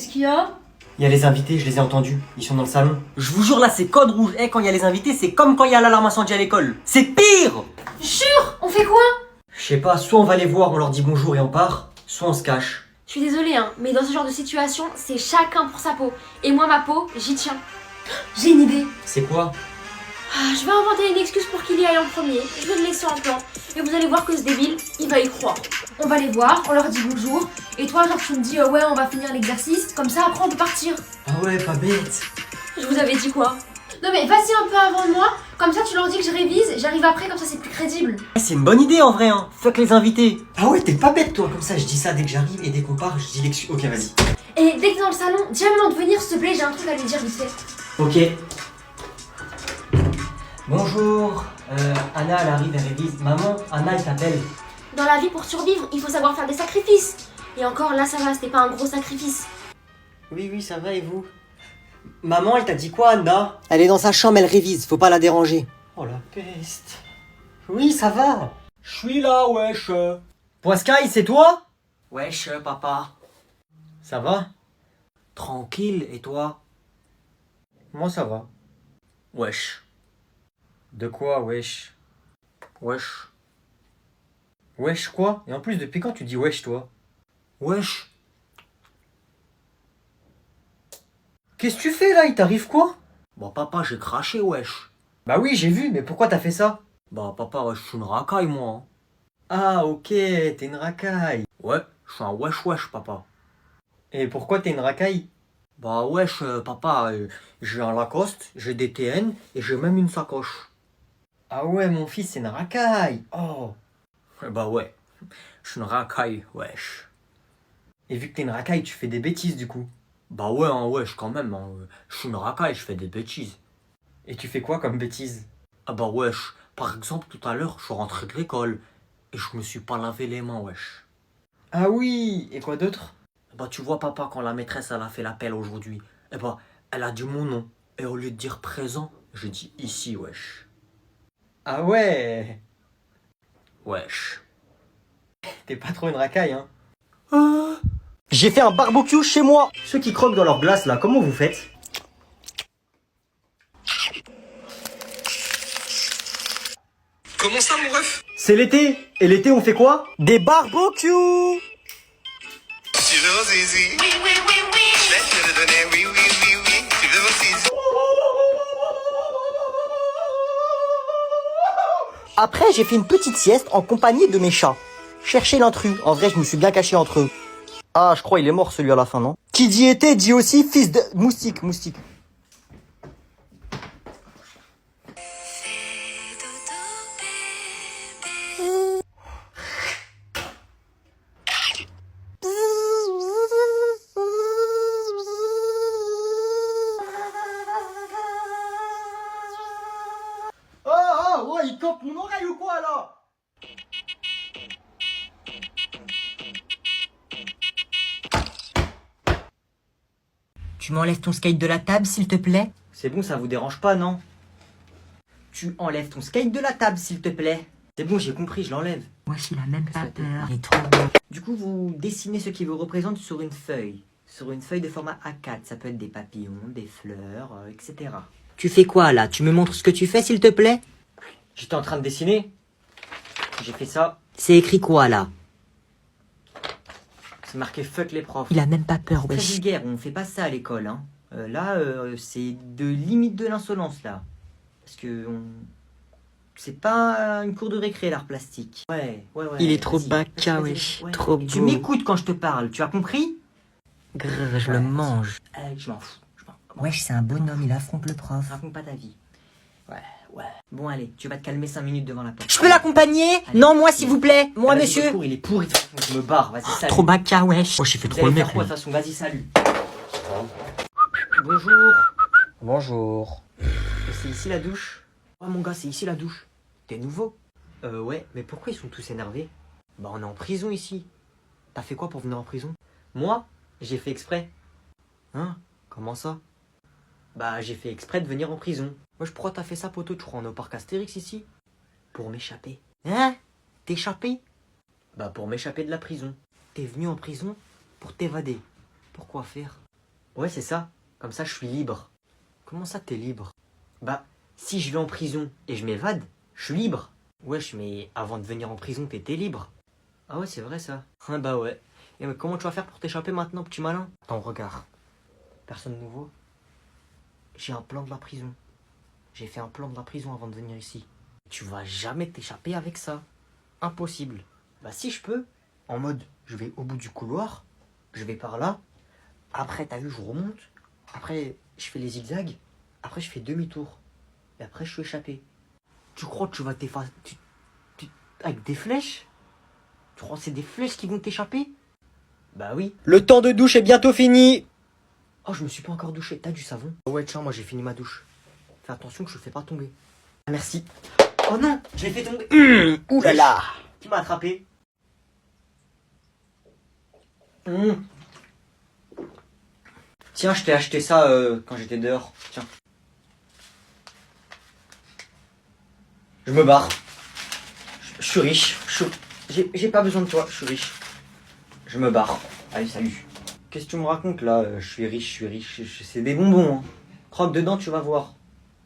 Qu'est-ce qu'il y a? Il y a les invités, je les ai entendus. Ils sont dans le salon. Je vous jure là, c'est code rouge. Eh, quand il y a les invités, c'est comme quand il y a l'alarme incendie à l'école. C'est pire! Jure, on fait quoi? Je sais pas, soit on va les voir, on leur dit bonjour et on part, soit on se cache. Je suis désolée, hein, mais dans ce genre de situation, c'est chacun pour sa peau. Et moi, ma peau, j'y tiens. J'ai une idée. C'est quoi? Je vais inventer une excuse pour qu'il y aille en premier. Je vais le laisser en plan. Et vous allez voir que ce débile, il va y croire. On va les voir, on leur dit bonjour. Et toi, genre, tu me dis, ouais, on va finir l'exercice. Comme ça, après, on peut partir. Ah ouais, pas bête. Je vous avais dit quoi? Non mais vas-y un peu avant moi. Comme ça, tu leur dis que je révise. J'arrive après, comme ça, c'est plus crédible. C'est une bonne idée en vrai, hein. Fuck les invités. Ah ouais, t'es pas bête toi, comme ça je dis ça dès que j'arrive et dès qu'on part, je dis l'excuse. Ok, vas-y. Et dès que t'es dans le salon, dis à maman de venir, s'il te plaît, j'ai un truc à lui dire vite fait. Ok. Bonjour. Anna, elle arrive, elle révise. Maman, Anna, elle t'appelle. Dans la vie, pour survivre, il faut savoir faire des sacrifices. Et encore, là, ça va, c'était pas un gros sacrifice. Oui, ça va et vous? Maman, elle t'a dit quoi, Anna? Elle est dans sa chambre, elle révise, faut pas la déranger. Oh la peste. Oui, ça va. Je suis là, wesh. Poiscaille, c'est toi? Wesh, papa. Ça va? Tranquille, et toi? Moi, ça va. Wesh. De quoi, wesh? Wesh. Wesh quoi? Et en plus, depuis quand tu dis wesh, toi? Wesh. Qu'est-ce que tu fais là? Il t'arrive quoi? Bah papa, j'ai craché, wesh. Bah oui, j'ai vu, mais pourquoi t'as fait ça? Bah papa, wesh, je suis une racaille, moi. Hein. Ah, ok, t'es une racaille. Ouais, je suis un wesh, papa. Et pourquoi t'es une racaille? Bah wesh, papa, j'ai un Lacoste, j'ai des TN et j'ai même une sacoche. Ah ouais, mon fils, c'est une racaille. Oh. Bah ouais, je suis une racaille, wesh. Et vu que t'es une racaille, tu fais des bêtises du coup. Bah ouais, hein, wesh, quand même, hein. Je suis une racaille, je fais des bêtises. Et tu fais quoi comme bêtises? Ah bah wesh, par exemple, tout à l'heure, je suis rentré de l'école et je me suis pas lavé les mains, wesh. Ah oui, et quoi d'autre? Bah tu vois papa, quand la maîtresse elle a fait l'appel aujourd'hui, eh bah elle a dit mon nom. Et au lieu de dire présent, j'ai dit ici, wesh. Ah ouais. Wesh. T'es pas trop une racaille, hein? J'ai fait un barbecue chez moi. Ceux qui croquent dans leur glace là, comment vous faites? Comment ça, mon ref? C'est l'été. Et l'été, on fait quoi? Des barbecues. Tu veux mon zizi? Oui, oui, oui, oui. Je vais te le donner, oui, oui, oui, oui. Tu veux mon zizi? Après, j'ai fait une petite sieste en compagnie de mes chats. Chercher l'intrus. En vrai, je me suis bien caché entre eux. Ah, je crois il est mort celui à la fin, non? Qui dit été dit aussi fils de... Moustique. Oh, il coupe mon oreille ou quoi, là? Tu m'enlèves ton skate de la table, s'il te plaît? C'est bon, ça vous dérange pas, non? Tu enlèves ton skate de la table, s'il te plaît. C'est bon, j'ai compris, je l'enlève. Moi, il a même pas peur. Il est trop beau. Du coup, vous dessinez ce qui vous représente sur une feuille. Sur une feuille de format A4. Ça peut être des papillons, des fleurs, etc. Tu fais quoi, là? Tu me montres ce que tu fais, s'il te plaît? J'étais en train de dessiner. J'ai fait ça. C'est écrit quoi, là? C'est marqué fuck les profs. Il a même pas peur, Très wesh. vulgaire, on fait pas ça à l'école. Hein. Là, c'est de limite de l'insolence, là. Parce que c'est pas une cour de récré, l'art plastique. Ouais. Il est trop vas-y, bacca, vas-y, wesh. ouais. Trop Tu beau. m'écoutes quand je te parle, tu as compris? Grrr, je le Ouais. mange. Je m'en fous. Wesh, c'est un bonhomme, il affronte le prof. Raconte pas ta vie. Ouais. Bon, allez, tu vas te calmer 5 minutes devant la porte. Je peux l'accompagner? Allez. Non, moi, s'il vous plaît. Moi, Ah, vas-y, monsieur. le cours, il est pourri, de toute façon, je me barre, vas-y, salut. Trop bacca, wesh. Oh, j'ai fait Vous trop le allez mec, faire quoi, de lui. toute façon, vas-y, salut. Bonjour. Bonjour. C'est ici la douche? Oh mon gars, c'est ici la douche. T'es nouveau? Ouais, mais pourquoi ils sont tous énervés? Bah on est en prison ici. T'as fait quoi pour venir en prison? Moi? J'ai fait exprès. Hein? Comment ça? Bah j'ai fait exprès de venir en prison. Moi, pourquoi t'as fait ça, poteau? Tu crois on est au parc Astérix ici? Pour m'échapper. Hein? T'échapper? Bah pour m'échapper de la prison. T'es venu en prison pour t'évader. Pourquoi faire? Ouais, c'est ça. Comme ça, je suis libre. Comment ça, t'es libre? Bah, si je vais en prison et je m'évade, je suis libre. Wesh, mais avant de venir en prison, t'étais libre. Ah ouais, c'est vrai ça. Ah bah ouais. Et mais comment tu vas faire pour t'échapper maintenant, petit malin? Attends, regarde. Personne nouveau. J'ai un plan de la prison. J'ai fait un plan de la prison avant de venir ici. Tu vas jamais t'échapper avec ça. Impossible. Bah si je peux. En mode, je vais au bout du couloir. Je vais par là. Après, t'as vu, je remonte. Après, je fais les zigzags. Après, je fais demi-tour. Et après, je suis échappé. Tu crois que tu vas t'effacer avec des flèches? Tu crois que c'est des flèches qui vont t'échapper? Bah oui. Le temps de douche est bientôt fini. Oh, je me suis pas encore douché. T'as du savon? Ouais, tiens, moi j'ai fini ma douche. Fais attention que je le fais pas tomber. Ah, merci. Oh non, je l'ai fait tomber. Ouh là là. Qui m'a attrapé? Tiens, je t'ai acheté ça quand j'étais dehors. Tiens. Je me barre. Je suis riche. J'ai pas besoin de toi, je suis riche. Je me barre. Allez, salut. Qu'est-ce que tu me racontes là? Je suis riche. C'est des bonbons. Hein. Croque dedans, tu vas voir.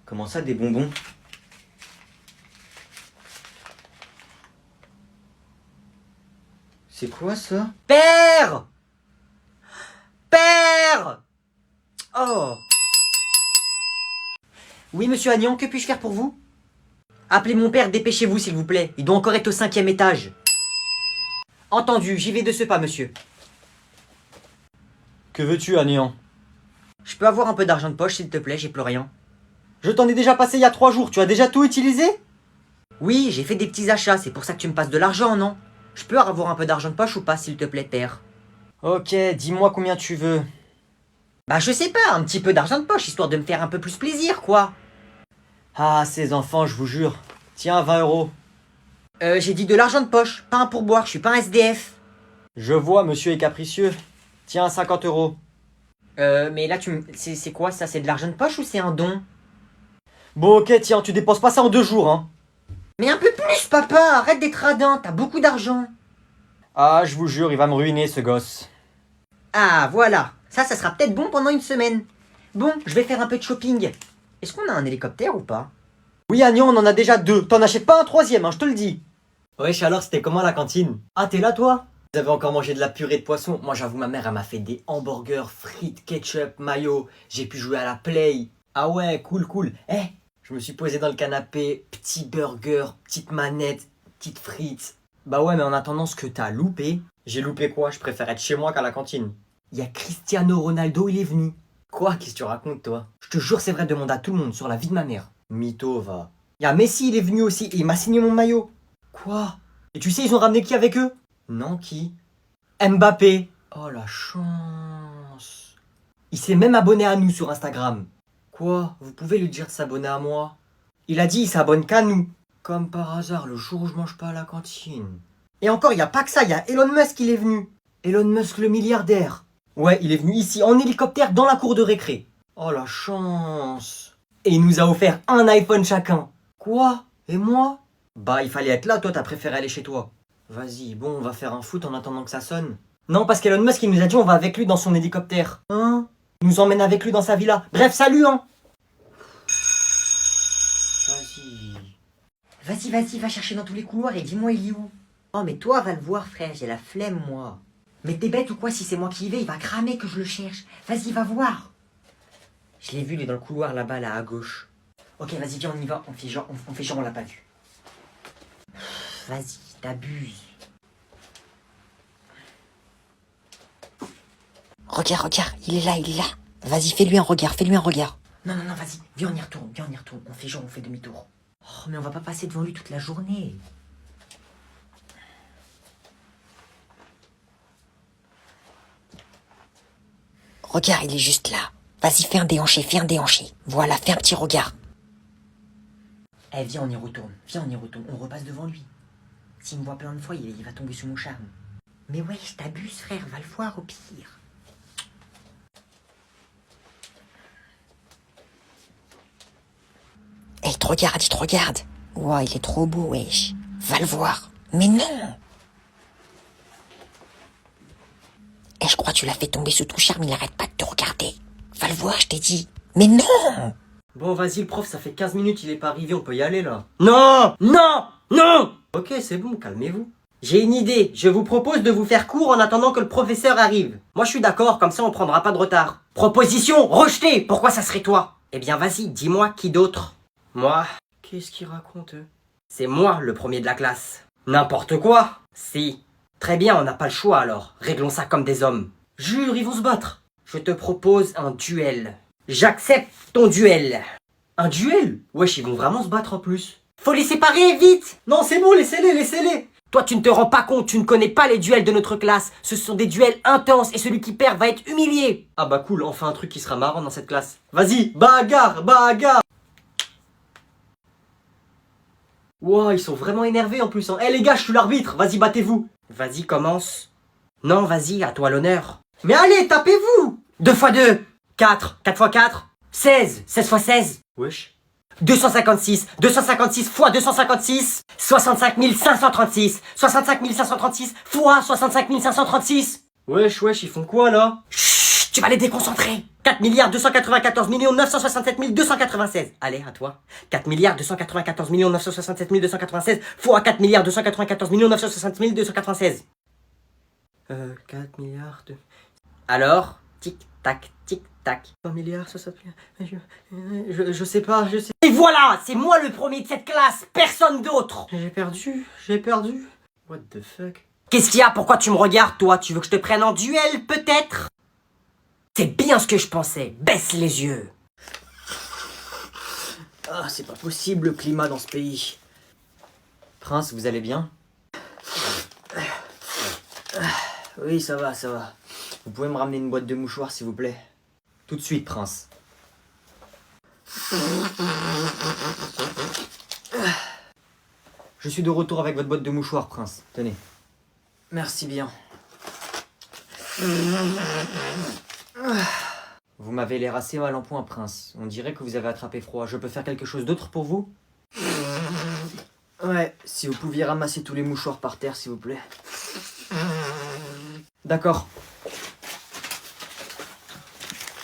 Comment ça, des bonbons? C'est quoi ça? Père! Père! Oh! Oui, monsieur Agnan, que puis-je faire pour vous? Appelez mon père, dépêchez-vous s'il vous plaît. Il doit encore être au 5e étage. Entendu, j'y vais de ce pas, monsieur. Que veux-tu, Agnan? Je peux avoir un peu d'argent de poche, s'il te plaît, j'ai plus rien. Je t'en ai déjà passé il y a 3 jours, tu as déjà tout utilisé? Oui, j'ai fait des petits achats, c'est pour ça que tu me passes de l'argent, non? Je peux avoir un peu d'argent de poche ou pas, s'il te plaît, père? Ok, dis-moi combien tu veux. Bah, je sais pas, un petit peu d'argent de poche, histoire de me faire un peu plus plaisir, quoi. Ah, ces enfants, je vous jure. Tiens, 20 euros. J'ai dit de l'argent de poche, pas un pourboire, je suis pas un SDF. Je vois, monsieur est capricieux. Tiens, 50 euros. Mais là, c'est quoi, ça? C'est de l'argent de poche ou c'est un don? Bon, ok, tiens, tu dépenses pas ça en 2 jours, hein. Mais un peu plus, papa, arrête d'être radin, t'as beaucoup d'argent. Ah, je vous jure, il va me ruiner, ce gosse. Ah, voilà, ça sera peut-être bon pendant une semaine. Bon, je vais faire un peu de shopping. Est-ce qu'on a un hélicoptère ou pas? Oui, Agnan, on en a déjà 2. T'en achètes pas un 3e, hein, je te le dis. Wesh, alors, c'était comment la cantine? Ah, t'es là, toi? Vous avez encore mangé de la purée de poisson? Moi, j'avoue, ma mère, elle m'a fait des hamburgers, frites, ketchup, mayo. J'ai pu jouer à la play. Ah ouais, cool. Eh, je me suis posé dans le canapé, petit burger, petite manette, petite frites. Bah ouais, mais en attendant, ce que t'as loupé... J'ai loupé quoi? Je préfère être chez moi qu'à la cantine. Il y a Cristiano Ronaldo, il est venu. Quoi? Qu'est-ce que tu racontes, toi? Je te jure, c'est vrai, demande à tout le monde, sur la vie de ma mère. Mytho, va. Il y a Messi, il est venu aussi, et il m'a signé mon maillot. Quoi? Et tu sais, ils ont ramené qui avec eux? Non, qui? Mbappé. Oh, la chance. Il s'est même abonné à nous sur Instagram. Quoi? Vous pouvez lui dire de s'abonner à moi? Il a dit il s'abonne qu'à nous. Comme par hasard, le jour où je mange pas à la cantine. Et encore, il n'y a pas que ça, il y a Elon Musk, il est venu. Elon Musk, le milliardaire. Ouais, il est venu ici en hélicoptère dans la cour de récré. Oh, la chance. Et il nous a offert un iPhone chacun. Quoi? Et moi? Bah, il fallait être là, toi, t'as préféré aller chez toi. Vas-y, bon, on va faire un foot en attendant que ça sonne. Non, parce qu'Elon Musk, il nous a dit on va avec lui dans son hélicoptère. Hein? Il nous emmène avec lui dans sa villa. Bref, salut, hein. Vas-y, va chercher dans tous les couloirs et dis-moi il est où. Oh, mais toi, va le voir, frère, j'ai la flemme, moi. Mais t'es bête ou quoi? Si c'est moi qui y vais, il va cramer que je le cherche. Vas-y, va voir. Je l'ai vu, il est dans le couloir là-bas, là, à gauche. Ok, vas-y, viens, on y va. On fait genre, on l'a pas vu. Vas-y, t'abuses. Regarde, il est là. Vas-y, fais-lui un regard. Non, vas-y, viens, on y retourne. On fait genre, on fait demi-tour. Oh, mais on va pas passer devant lui toute la journée. Regarde, il est juste là. Vas-y, fais un déhanché. Voilà, fais un petit regard. Eh, viens, on y retourne. On repasse devant lui. S'il me voit plein de fois, il va tomber sous mon charme. Mais ouais, je t'abuse, frère, va le voir au pire. Eh, il te regarde. Ouah, il est trop beau, wesh. Va le voir. Mais non. Eh, je crois que tu l'as fait tomber sous ton charme, il arrête pas de te regarder. Va le voir, je t'ai dit. Mais non! Bon, vas-y, le prof, ça fait 15 minutes, il est pas arrivé, on peut y aller, là. Non! Non! Non! Ok, c'est bon, calmez-vous. J'ai une idée, je vous propose de vous faire court en attendant que le professeur arrive. Moi, je suis d'accord, comme ça, on prendra pas de retard. Proposition rejetée! Pourquoi ça serait toi? Eh bien, vas-y, dis-moi qui d'autre? Moi? Qu'est-ce qu'il raconte, eux? C'est moi, le premier de la classe. N'importe quoi? Si. Très bien, on n'a pas le choix, alors. Réglons ça comme des hommes. Jure, ils vont se battre. Je te propose un duel. J'accepte ton duel. Un duel? Wesh, ils vont vraiment se battre en plus. Faut les séparer, vite! Non, c'est bon, laissez-les, laissez-les! Toi, tu ne te rends pas compte, tu ne connais pas les duels de notre classe. Ce sont des duels intenses et celui qui perd va être humilié. Ah bah cool, enfin un truc qui sera marrant dans cette classe. Vas-y, bagarre, bagarre! Wow, ils sont vraiment énervés en plus. Hein. Eh les gars, je suis l'arbitre, vas-y, battez-vous. Vas-y, commence. Non, vas-y, à toi l'honneur. Mais allez, tapez-vous! 2 x 2, 4, 4 x 4, 16, 16 x 16. Wesh. 256 fois 256, 65 536, 65 536 fois 65 536. Wesh, ils font quoi là? Chut, tu vas les déconcentrer. 4 294 967 296. Allez, à toi. 4 294 967 296 fois 4 294 967 296. 4 milliards de... Alors, tic-tac, tic-tac. 1 milliard, ça s'appelle... Je sais pas, je sais... Et voilà, c'est moi le premier de cette classe, personne d'autre. J'ai perdu. What the fuck? Qu'est-ce qu'il y a? Pourquoi tu me regardes, toi? Tu veux que je te prenne en duel, peut-être? C'est bien ce que je pensais. Baisse les yeux. Ah, c'est pas possible, le climat dans ce pays. Prince, vous allez bien? Oui, ça va, ça va. Vous pouvez me ramener une boîte de mouchoirs, s'il vous plaît? Tout de suite, Prince. Je suis de retour avec votre boîte de mouchoirs, Prince. Tenez. Merci bien. Vous m'avez l'air assez mal en point, Prince. On dirait que vous avez attrapé froid. Je peux faire quelque chose d'autre pour vous? Ouais, si vous pouviez ramasser tous les mouchoirs par terre, s'il vous plaît. D'accord.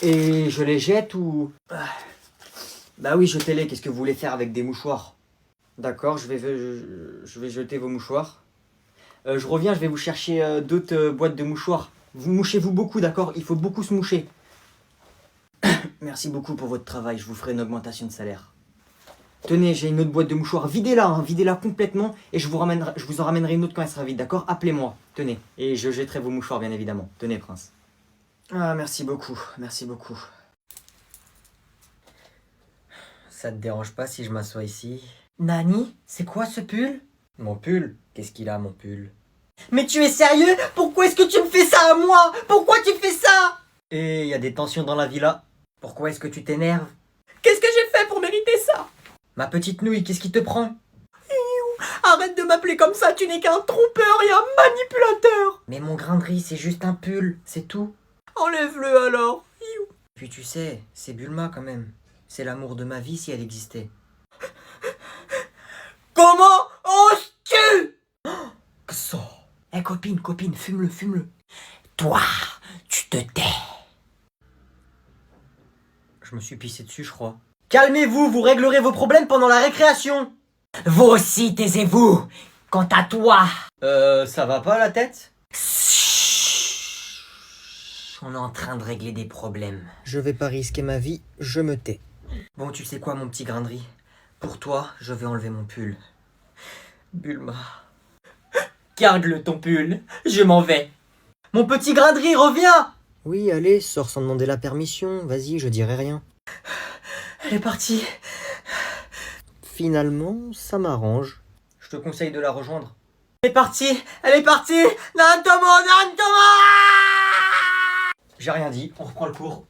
Et je les jette ou... Bah oui, jetez-les. Qu'est-ce que vous voulez faire avec des mouchoirs? D'accord, je vais jeter vos mouchoirs. Je reviens, je vais vous chercher d'autres boîtes de mouchoirs. Vous mouchez-vous beaucoup, d'accord? Il faut beaucoup se moucher. Merci beaucoup pour votre travail. Je vous ferai une augmentation de salaire. Tenez, j'ai une autre boîte de mouchoirs. Videz-la, hein, videz-la complètement. Et je vous en ramènerai une autre quand elle sera vide, d'accord? Appelez-moi. Tenez. Et je jetterai vos mouchoirs, bien évidemment. Tenez, Prince. Ah, merci beaucoup. Merci beaucoup. Ça te dérange pas si je m'assois ici? Nani? C'est quoi ce pull? Mon pull? Qu'est-ce qu'il a, mon pull? Mais tu es sérieux? Pourquoi est-ce que tu me fais ça à moi? Pourquoi tu fais ça? Et il y a des tensions dans la villa. Pourquoi est-ce que tu t'énerves? Qu'est-ce que j'ai fait pour mériter ça? Ma petite nouille, qu'est-ce qui te prend? Arrête de m'appeler comme ça, tu n'es qu'un trompeur et un manipulateur. Mais mon grain de riz, c'est juste un pull, c'est tout. Enlève-le alors. Puis tu sais, c'est Bulma quand même. C'est l'amour de ma vie si elle existait. Comment oses-tu? Que ça? Eh copine, fume-le, fume-le. Toi, tu te tais. Je me suis pissé dessus, je crois. Calmez-vous, vous réglerez vos problèmes pendant la récréation. Vous aussi, taisez-vous. Quant à toi... ça va pas la tête? On est en train de régler des problèmes. Je vais pas risquer ma vie, je me tais. Bon, tu sais quoi, mon petit grain de riz? Pour toi, je vais enlever mon pull. Bulma... Garde-le ton pull, je m'en vais. Mon petit grain de riz, reviens! Oui, allez, sors sans demander la permission, vas-y, je dirai rien. Elle est partie. Finalement, ça m'arrange. Je te conseille de la rejoindre. Elle est partie! Nantomo! J'ai rien dit, on reprend le cours.